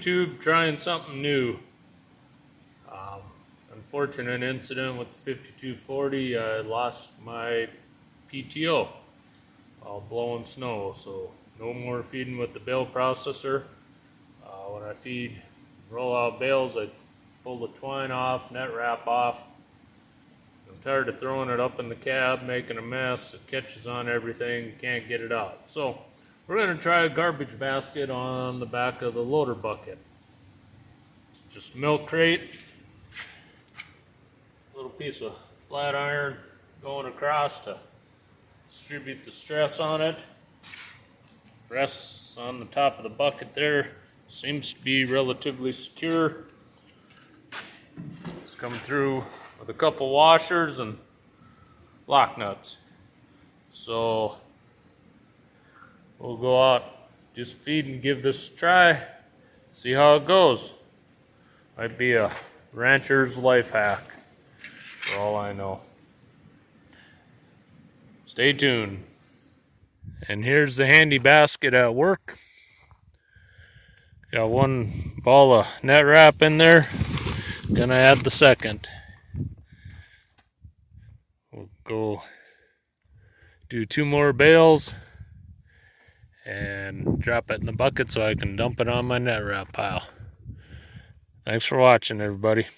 YouTube trying something new. Unfortunate incident with the 5240. I lost my PTO while blowing snow, so no more feeding with the bale processor. When I feed roll out bales, I pull the twine off, net wrap off. I'm tired of throwing it up in the cab, making a mess. It catches on everything, can't get it out. So we're going to try a garbage basket on the back of the loader bucket. It's just a milk crate, a little piece of flat iron going across to distribute the stress on it. Rests on the top of the bucket there. Seems to be relatively secure. It's coming through with a couple washers and lock nuts. So we'll go out, just feed and give this a try, see how it goes. Might be a rancher's life hack, for all I know. Stay tuned. And here's the handy basket at work. Got one ball of net wrap in there. Gonna add the second. We'll go do 2 more bales and drop it in the bucket so I can dump it on my net wrap pile. Thanks for watching, everybody.